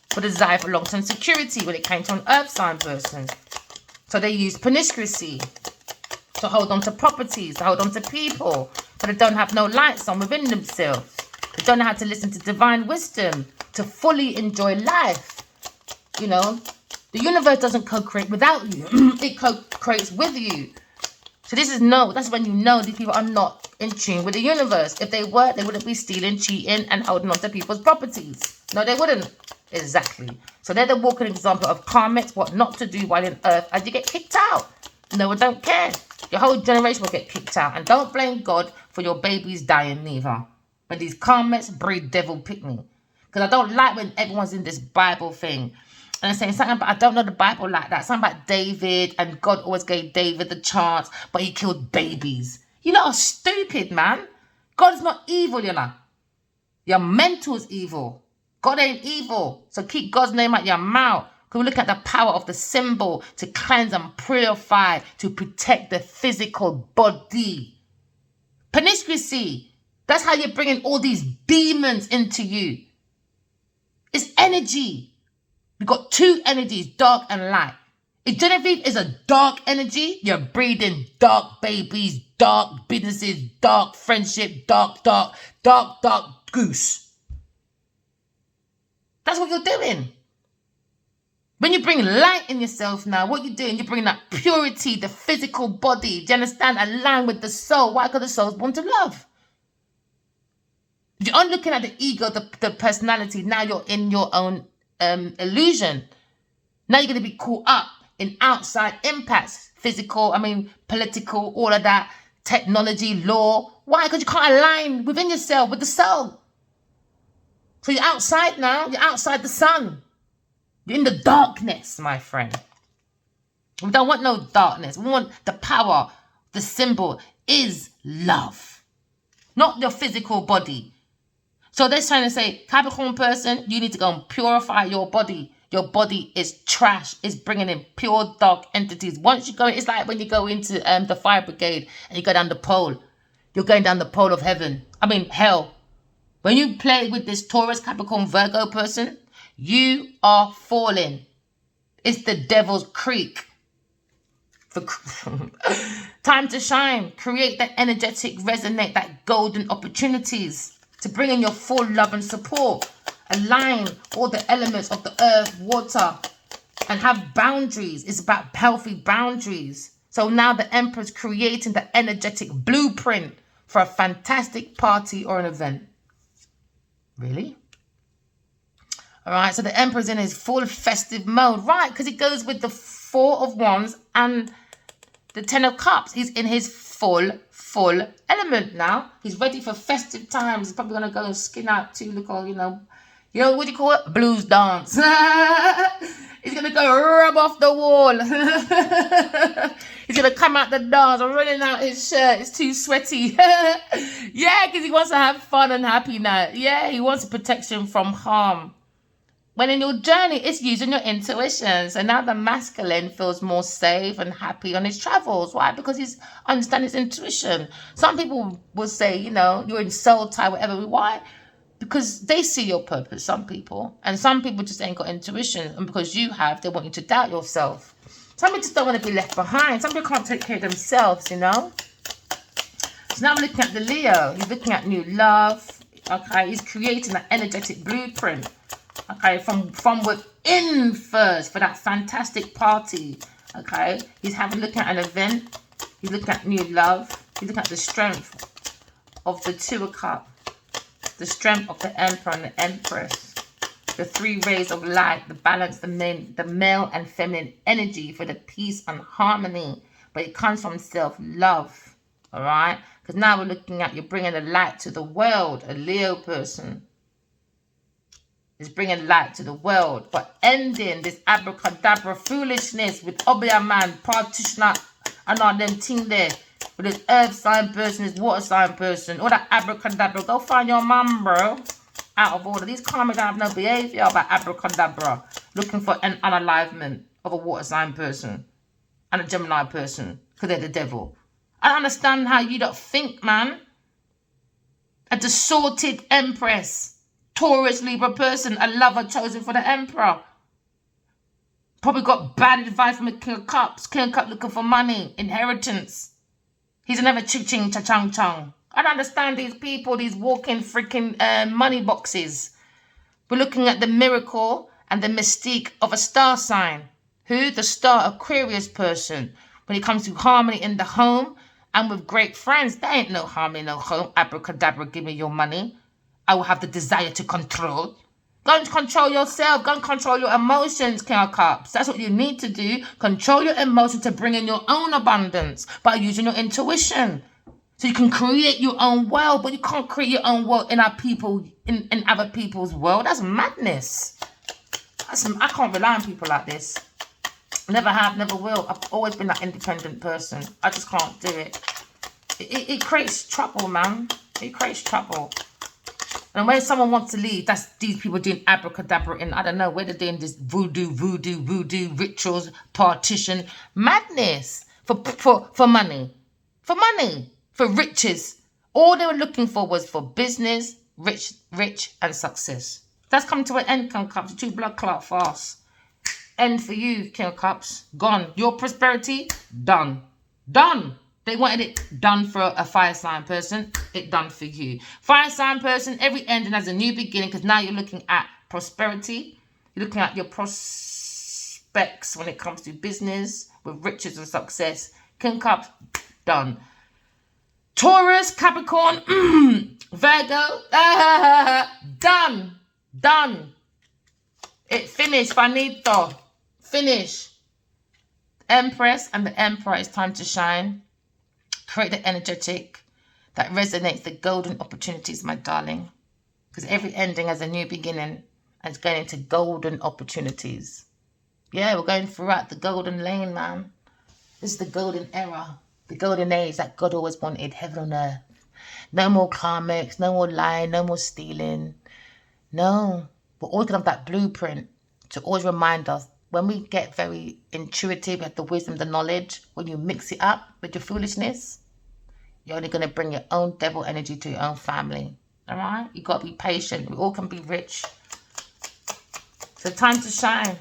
for the desire for long-term security when it came to an earth sign person. So they use promiscuity to hold on to properties, to hold on to people, but they don't have no lights on within themselves. They don't know how to listen to divine wisdom, to fully enjoy life. You know, the universe doesn't co-create without you. It co-creates with you. So that's when you know these people are not in tune with the universe. If they were, they wouldn't be stealing, cheating, and holding on to people's properties. No, they wouldn't. Exactly. So they're the walking example of karmics, what not to do while in earth, and you get kicked out. No one don't care. Your whole generation will get kicked out. And don't blame God for your babies dying neither. When these karmics breed devil picnic. Because I don't like when everyone's in this Bible thing. And they're saying something about, I don't know the Bible like that. Something about David, and God always gave David the chance, but he killed babies. You lot are stupid, man. God is not evil, you know. Your mental's evil. God ain't evil. So keep God's name out your mouth. Because we look at the power of the symbol to cleanse and purify, to protect the physical body. Promiscuity. That's how you're bringing all these demons into you. It's energy. We've got two energies, dark and light. If Genevieve is a dark energy, you're breeding dark babies, dark businesses, dark friendship, dark goose. That's what you're doing. When you bring light in yourself now, what you're doing, you're bringing that purity, the physical body. Do you understand? Align with the soul. Why? Because the soul's born to love. If you're only looking at the ego, the personality, now you're in your own illusion. Now you're going to be caught up in outside impacts. Physical, political, all of that. Technology, law. Why? Because you can't align within yourself with the soul. So you're outside now. You're outside the sun. You're in the darkness, my friend. We don't want no darkness. We want the power. The symbol is love. Not your physical body. So they're trying to say, Capricorn person, you need to go and purify your body. Your body is trash. It's bringing in pure dark entities. Once you go, it's like when you go into the fire brigade and you go down the pole. You're going down the pole of hell. When you play with this Taurus, Capricorn, Virgo person, you are falling. It's the devil's creek. Time to shine. Create that energetic, resonate that golden opportunities to bring in your full love and support. Align all the elements of the earth, water, and have boundaries. It's about healthy boundaries. So now the Emperor's creating the energetic blueprint for a fantastic party or an event. Really? All right, so the Emperor's in his full festive mode. Right, because it goes with the Four of Wands and the Ten of Cups. He's in his full element now. He's ready for festive times. He's probably going to go and skin out too. Look all, what do you call it? Blues dance. He's going to go rub off the wall. He's going to come out the dance, running out his shirt. It's too sweaty. Yeah, because he wants to have fun and happy now. Yeah, he wants protection from harm. When in your journey, it's using your intuition. So now the masculine feels more safe and happy on his travels. Why? Because he's understands his intuition. Some people will say, you're in soul tie, whatever. Why? Because they see your purpose, some people. And some people just ain't got intuition. And because you have, they want you to doubt yourself. Some people just don't want to be left behind. Some people can't take care of themselves, So now we're looking at the Leo. He's looking at new love. Okay, he's creating an energetic blueprint. Okay, from within first for that fantastic party. Okay, he's looking at an event. He's looking at new love. He's looking at the strength of the Two of Cups. The strength of the Emperor and the Empress. The three rays of light, the balance, the male and feminine energy for the peace and harmony. But it comes from self-love. All right? Because now we're looking at you're bringing the light to the world. A Leo person is bringing light to the world. But ending this abracadabra foolishness with Obia man, partitioner, and all them thing there. With this earth sign person, this water sign person, all that abracadabra. Go find your mum, bro. Out of order. These Karmic don't have no behavior about abracadabra. Looking for an unalivement of a water sign person and a Gemini person. Because they're the devil. I don't understand how you don't think, man. A distorted Empress. Taurus, Libra person, a lover chosen for the Emperor. Probably got bad advice from the King of Cups. King of Cups looking for money, inheritance. He's never ching cha-chang chang. I don't understand these people, these walking freaking money boxes. We're looking at the miracle and the mystique of a star sign. Who? The star Aquarius person. When it comes to harmony in the home and with great friends, there ain't no harmony in no home. Abracadabra, give me your money. I will have the desire to control. Go and control yourself. Go and control your emotions, King of Cups. That's what you need to do. Control your emotions to bring in your own abundance by using your intuition. So you can create your own world, but you can't create your own world in in other people's world. That's madness. I can't rely on people like this. Never have, never will. I've always been that independent person. I just can't do it. It creates trouble, man. It creates trouble. And when someone wants to leave, that's these people doing abracadabra in, I don't know, where they're doing this voodoo rituals, partition, madness for money, for riches. All they were looking for was for business, rich and success. That's come to an end, King of Cups. 2 blood clot fast. End for you, King of Cups. Gone. Your prosperity, done. Done. They wanted it done for a fire sign person. It done for you. Fire sign person, every ending has a new beginning, because now you're looking at prosperity. You're looking at your prospects when it comes to business, with riches and success. King of Cups, done. Taurus, Capricorn, Virgo, done. Done. It finished, finito. Finish. Empress and the Emperor, it's time to shine. Create the energetic that resonates, the golden opportunities, my darling. Because every ending has a new beginning, and it's going into golden opportunities. Yeah, we're going throughout the golden lane, man. This is the golden era, the golden age that God always wanted, heaven on earth. No more karmics, no more lying, no more stealing. No, we're always going to have that blueprint to always remind us. When we get very intuitive, we have the wisdom, the knowledge, when you mix it up with your foolishness, you're only going to bring your own devil energy to your own family. All right? You got to be patient. We all can be rich. So time to shine.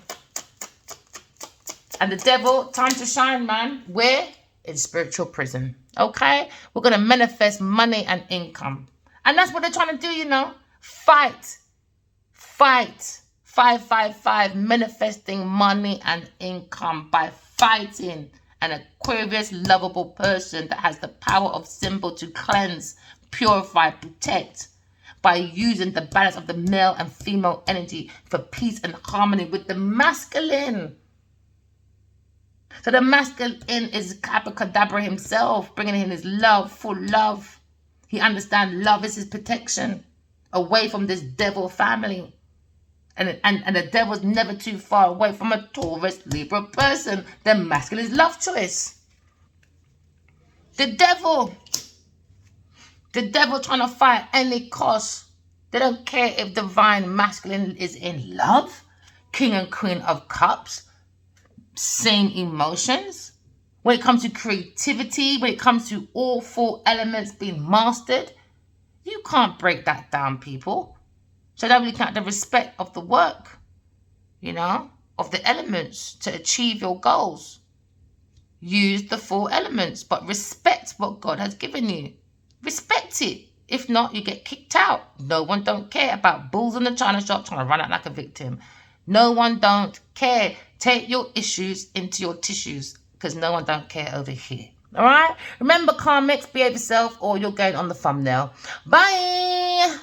And the devil, time to shine, man. Where? In spiritual prison. Okay? We're going to manifest money and income. And that's what they're trying to do, you know. Fight. 555, manifesting money and income by fighting an Aquarius lovable person that has the power of symbol to cleanse, purify, protect, by using the balance of the male and female energy for peace and harmony with the masculine. So the masculine is Abracadabra himself, bringing in his love, full love. He understands love is his protection away from this devil family. And the devil's never too far away from a Taurus Libra person. The masculine is love choice. The devil trying to fight at any cost. They don't care if divine masculine is in love. King and Queen of Cups. Same emotions. When it comes to creativity, when it comes to all 4 elements being mastered, you can't break that down, people. So that really count the respect of the work, you know, of the elements to achieve your goals. Use the 4 elements, but respect what God has given you. Respect it. If not, you get kicked out. No one don't care about bulls in the china shop trying to run out like a victim. No one don't care. Take your issues into your tissues, because no one don't care over here. All right? Remember, Karmics, behave yourself or you're going on the thumbnail. Bye.